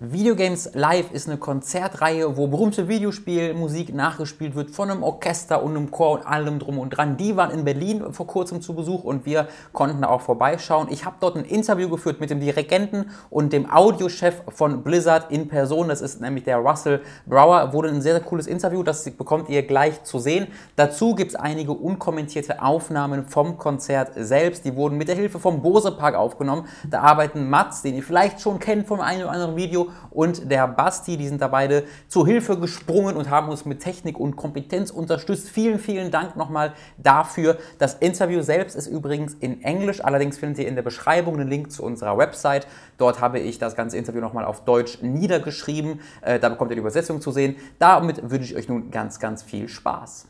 Videogames Live ist eine Konzertreihe, wo berühmte Videospielmusik nachgespielt wird von einem Orchester und einem Chor und allem drum und dran. Die waren in Berlin vor kurzem zu Besuch und wir konnten da auch vorbeischauen. Ich habe dort ein Interview geführt mit dem Dirigenten und dem Audiochef von Blizzard in Person. Das ist nämlich der Russell Brower. Wurde ein sehr, sehr cooles Interview, das bekommt ihr gleich zu sehen. Dazu gibt es einige unkommentierte Aufnahmen vom Konzert selbst. Die wurden mit der Hilfe vom Bose Park aufgenommen. Da arbeiten Mats, den ihr vielleicht schon kennt vom einen oder anderen Video, und der Basti, die sind da beide zur Hilfe gesprungen und haben uns mit Technik und Kompetenz unterstützt. Vielen, vielen Dank nochmal dafür. Das Interview selbst ist übrigens in Englisch, allerdings findet ihr in der Beschreibung einen Link zu unserer Website. Dort habe ich das ganze Interview nochmal auf Deutsch niedergeschrieben. Da bekommt ihr die Übersetzung zu sehen. Damit wünsche ich euch nun ganz, ganz viel Spaß.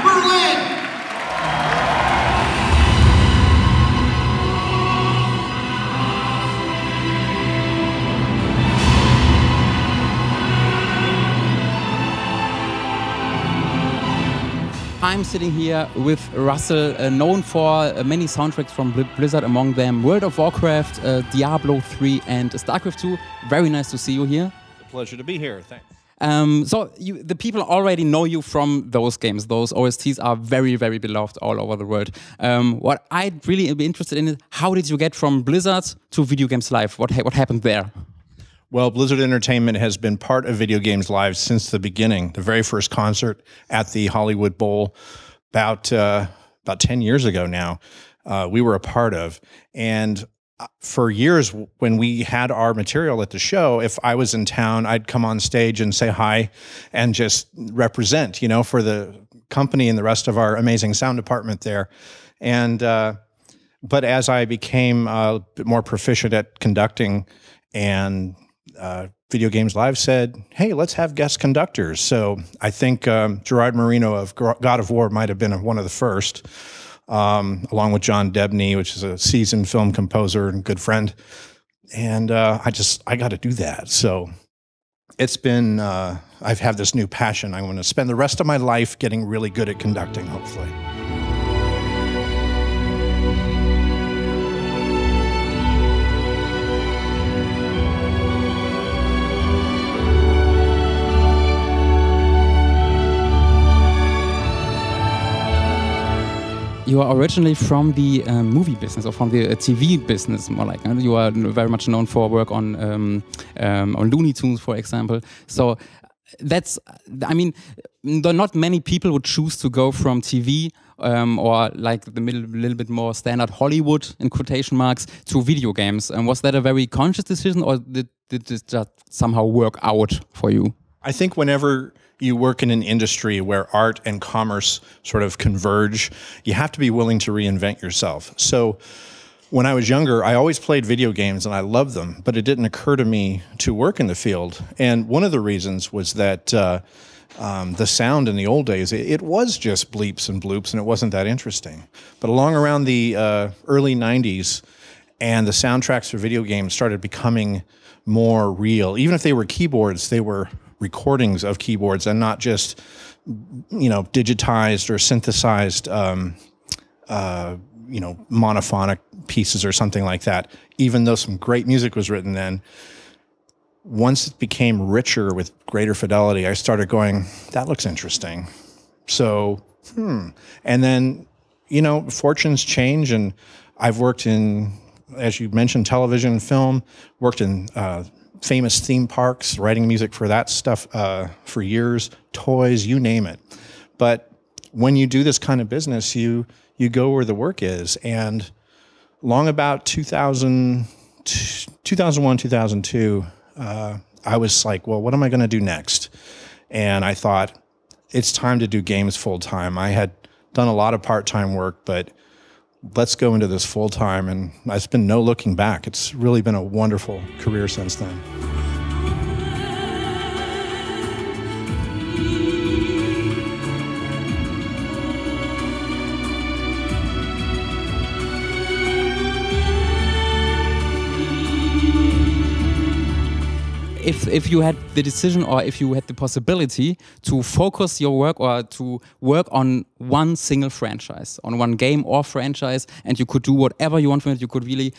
Berlin! I'm sitting here with Russell, known for many soundtracks from Blizzard, among them World of Warcraft, Diablo 3 and StarCraft 2. Very nice to see you here. It's a pleasure to be here, thanks. So the people already know you from those games. Those OSTs are very, very beloved all over the world. What I'd really be interested in is, how did you get from Blizzard to Video Games Live? What happened there? Well, Blizzard Entertainment has been part of Video Games Live since the beginning. The very first concert at the Hollywood Bowl about 10 years ago now, we were a part of. And for years, when we had our material at the show, if I was in town, I'd come on stage and say hi and just represent, you know, for the company and the rest of our amazing sound department there. And but as I became a bit more proficient at conducting, and Video Games Live said, hey, let's have guest conductors. So I think Gerard Marino of God of War might have been one of the first. Along with John Debney, which is a seasoned film composer and good friend. And I got to do that. So it's been, I've had this new passion. I'm going to spend the rest of my life getting really good at conducting, hopefully. You are originally from the movie business, or from the TV business, more like. You are very much known for work on Looney Tunes, for example. So that's, I mean, not many people would choose to go from TV or like the little bit more standard Hollywood, in quotation marks, to video games. And was that a very conscious decision, or did this just somehow work out for you? I think whenever you work in an industry where art and commerce sort of converge, you have to be willing to reinvent yourself. So when I was younger, I always played video games and I loved them, but it didn't occur to me to work in the field. And one of the reasons was that the sound in the old days, it was just bleeps and bloops, and it wasn't that interesting. But along around the early 90s, and the soundtracks for video games started becoming more real. Even if they were keyboards, they were recordings of keyboards and not just, you know, digitized or synthesized, you know, monophonic pieces or something like that. Even though some great music was written then, once it became richer with greater fidelity, I started going, that looks interesting. So, And then, you know, fortunes change, and I've worked in, as you mentioned, television and film, worked in famous theme parks, writing music for that stuff for years, toys, you name it. But when you do this kind of business, you go where the work is. And long about 2001, 2002, I was like, well, what am I going to do next? And I thought, it's time to do games full time. I had done a lot of part-time work, but let's go into this full time, and it's been no looking back. It's really been a wonderful career since then. if if you had the decision, or if you had the possibility to focus your work or to work on one single franchise, on one game or franchise, and you could do whatever you want from it, you could really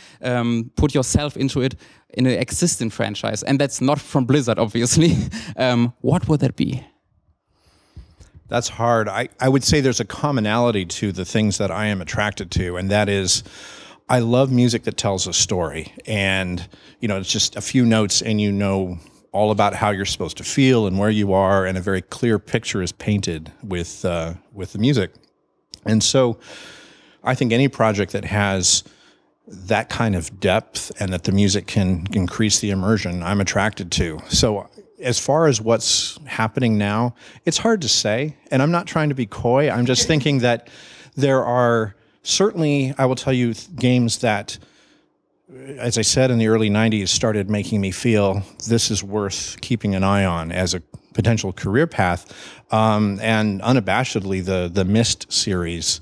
put yourself into it in an existing franchise, and that's not from Blizzard, obviously, what would that be? That's hard. I would say there's a commonality to the things that I am attracted to, and that is I love music that tells a story. And, you know, it's just a few notes and you know all about how you're supposed to feel and where you are, and a very clear picture is painted with the music. And so I think any project that has that kind of depth and that the music can increase the immersion, I'm attracted to. So as far as what's happening now, it's hard to say, and I'm not trying to be coy. I'm just thinking that there are certainly, I will tell you, games that, as I said, in the early 90s started making me feel this is worth keeping an eye on as a potential career path. And unabashedly, the Myst series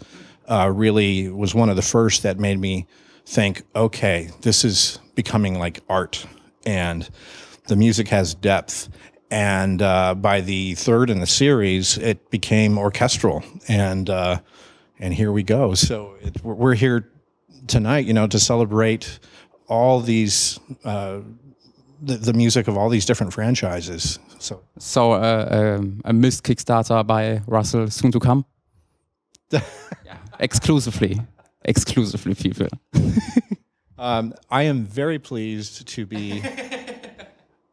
really was one of the first that made me think, okay, this is becoming like art, and the music has depth. And by the third in the series, it became orchestral, and here we go. So we're here tonight, you know, to celebrate all these the music of all these different franchises. So a Myst Kickstarter by Russell soon to come. Yeah. Exclusively, people. I am very pleased to be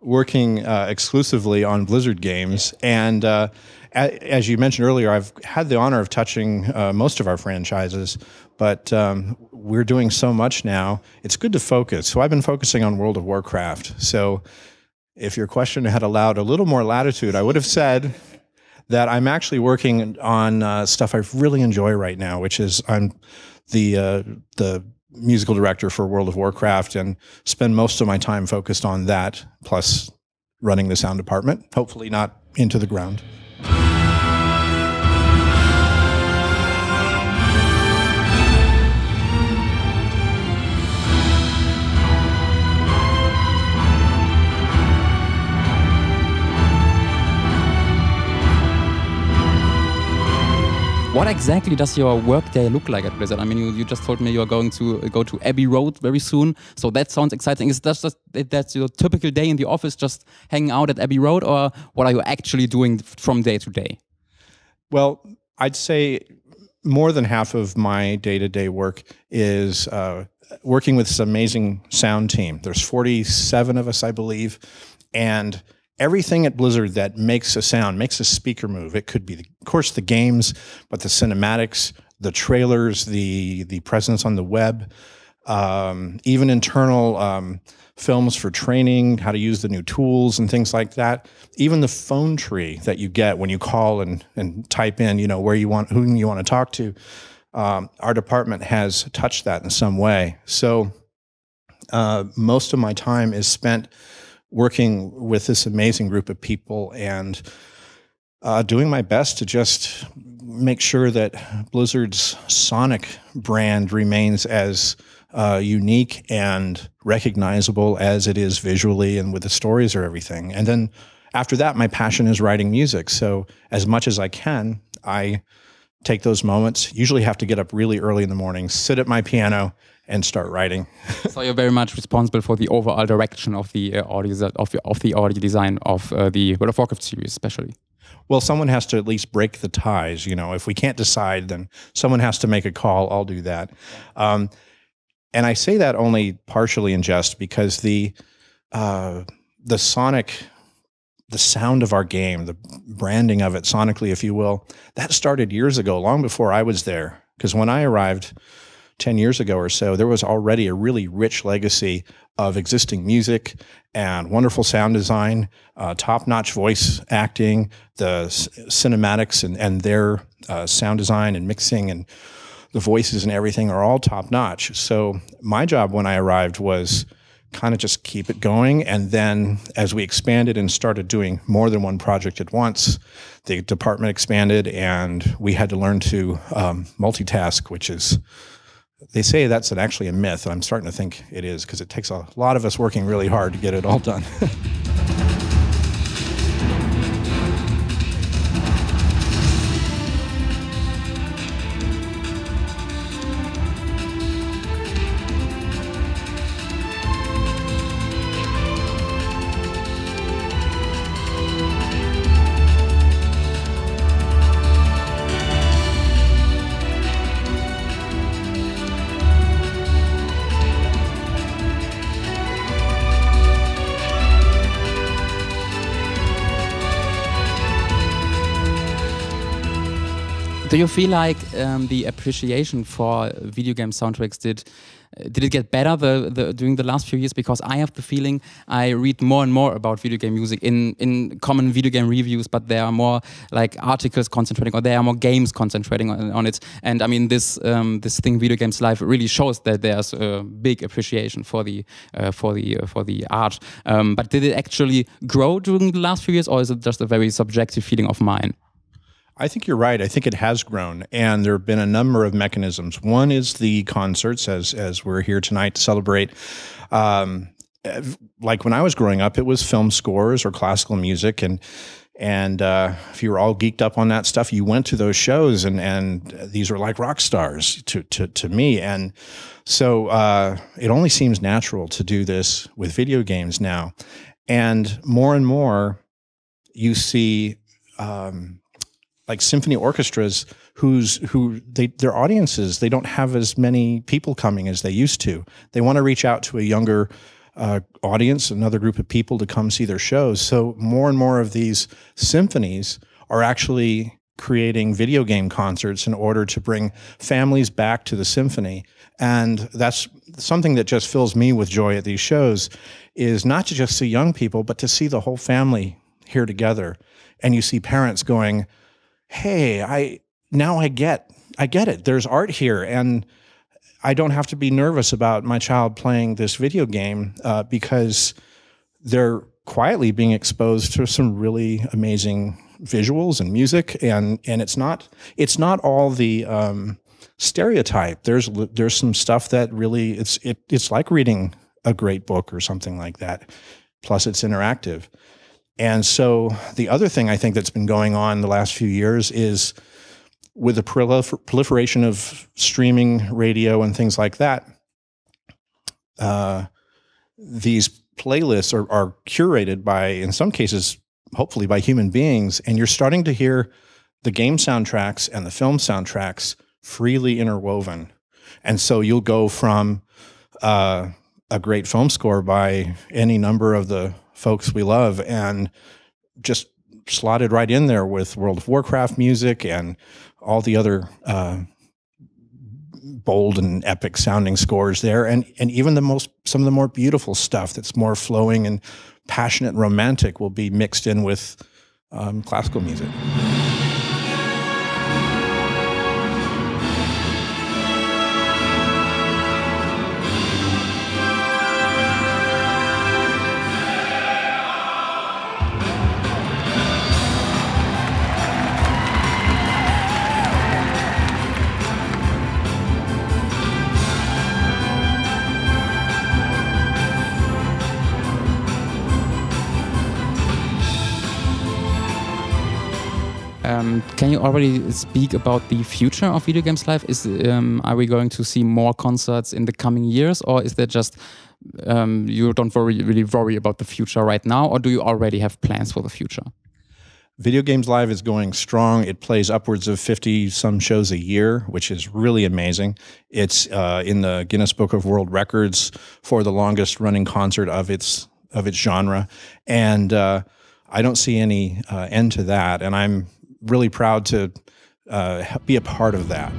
working exclusively on Blizzard games, and as you mentioned earlier, I've had the honor of touching most of our franchises, but we're doing so much now, it's good to focus. So I've been focusing on World of Warcraft. So if your question had allowed a little more latitude, I would have said that I'm actually working on stuff I really enjoy right now, which is I'm the musical director for World of Warcraft, and spend most of my time focused on that, plus running the sound department, hopefully not into the ground. What exactly does your workday look like at Blizzard? I mean, you just told me you are going to go to Abbey Road very soon, so that sounds exciting. Is that just that's your typical day in the office, just hanging out at Abbey Road, or what are you actually doing from day to day? Well, I'd say more than half of my day-to-day work is working with this amazing sound team. There's 47 of us, I believe, and everything at Blizzard that makes a sound, makes a speaker move. It could be, of course, the games, but the cinematics, the trailers, the presence on the web, even internal films for training, how to use the new tools and things like that. Even the phone tree that you get when you call and type in, you know, who you want to talk to. Our department has touched that in some way. So most of my time is spent working with this amazing group of people and doing my best to just make sure that Blizzard's Sonic brand remains as unique and recognizable as it is visually and with the stories or everything. And then after that, my passion is writing music. So as much as I can, I take those moments, usually have to get up really early in the morning, sit at my piano, and start writing. So you're very much responsible for the overall direction of the audio design of the World of Warcraft series, especially. Well, someone has to at least break the ties. You know, if we can't decide, then someone has to make a call. I'll do that. And I say that only partially in jest, because the Sonic, the sound of our game, the branding of it sonically, if you will, that started years ago, long before I was there. Because when I arrived 10 years ago or so, there was already a really rich legacy of existing music and wonderful sound design, top-notch voice acting, the cinematics and their sound design and mixing and the voices and everything are all top-notch. So my job when I arrived was kind of just keep it going, and then as we expanded and started doing more than one project at once, the department expanded and we had to learn to multitask, which is, they say that's actually a myth, and I'm starting to think it is, because it takes a lot of us working really hard to get it all done. Do you feel like the appreciation for video game soundtracks did it get better during the last few years? Because I have the feeling I read more and more about video game music in common video game reviews, but there are more like articles concentrating, or there are more games concentrating on it. And I mean, this thing, Video Games Live, really shows that there's a big appreciation for the art. But did it actually grow during the last few years, or is it just a very subjective feeling of mine? I think you're right. I think it has grown, and there have been a number of mechanisms. One is the concerts, as we're here tonight to celebrate. Like when I was growing up, it was film scores or classical music, and if you were all geeked up on that stuff, you went to those shows, and these were like rock stars to me. And so it only seems natural to do this with video games now, and more you see. Like symphony orchestras, their audiences, they don't have as many people coming as they used to. They want to reach out to a younger audience, another group of people to come see their shows. So more and more of these symphonies are actually creating video game concerts in order to bring families back to the symphony. And that's something that just fills me with joy at these shows, is not to just see young people, but to see the whole family here together. And you see parents going, hey, I get it. There's art here, and I don't have to be nervous about my child playing this video game because they're quietly being exposed to some really amazing visuals and music, and it's not all the stereotype. There's some stuff that really it's like reading a great book or something like that. Plus, it's interactive. And so the other thing I think that's been going on the last few years is with the proliferation of streaming radio and things like that, these playlists are curated by, in some cases, hopefully by human beings, and you're starting to hear the game soundtracks and the film soundtracks freely interwoven. And so you'll go from a great film score by any number of the folks we love, and just slotted right in there with World of Warcraft music and all the other bold and epic sounding scores there, and even some of the more beautiful stuff that's more flowing and passionate and romantic will be mixed in with classical music. Can you already speak about the future of Video Games Live? Are we going to see more concerts in the coming years, or is that just you don't really worry about the future right now, or do you already have plans for the future? Video Games Live is going strong. It plays upwards of 50-some shows a year, which is really amazing. It's in the Guinness Book of World Records for the longest running concert of its genre, and I don't see any end to that, and I'm really proud to be a part of that.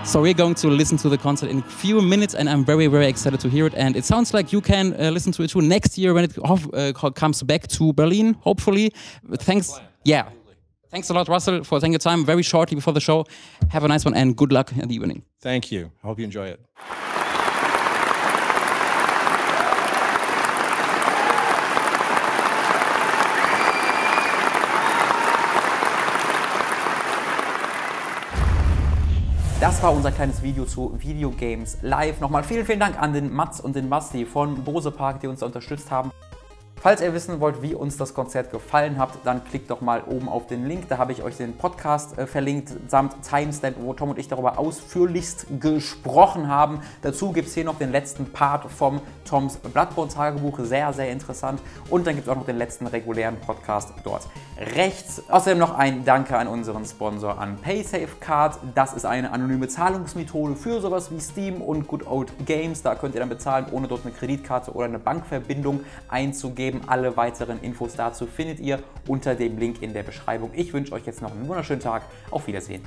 So we're going to listen to the concert in a few minutes, and I'm very, very excited to hear it. And it sounds like you can listen to it too next year when it comes back to Berlin, hopefully. Thanks. Yeah. Thanks a lot, Russell, for taking your time very shortly before the show. Have a nice one, and good luck in the evening. Thank you. I hope you enjoy it. Das war unser kleines Video zu Video Games Live. Nochmal vielen, vielen Dank an den Mats und den Basti von Bose Park, die uns da unterstützt haben. Falls ihr wissen wollt, wie uns das Konzert gefallen hat, dann klickt doch mal oben auf den Link. Da habe ich euch den Podcast verlinkt, samt Timestamp, wo Tom und ich darüber ausführlichst gesprochen haben. Dazu gibt es hier noch den letzten Part vom Toms Bloodborne-Tagebuch, sehr, sehr interessant. Und dann gibt es auch noch den letzten regulären Podcast dort rechts. Außerdem noch ein Danke an unseren Sponsor, an PaySafeCard. Das ist eine anonyme Zahlungsmethode für sowas wie Steam und Good Old Games. Da könnt ihr dann bezahlen, ohne dort eine Kreditkarte oder eine Bankverbindung einzugeben. Alle weiteren Infos dazu findet ihr unter dem Link in der Beschreibung. Ich wünsche euch jetzt noch einen wunderschönen Tag. Auf Wiedersehen.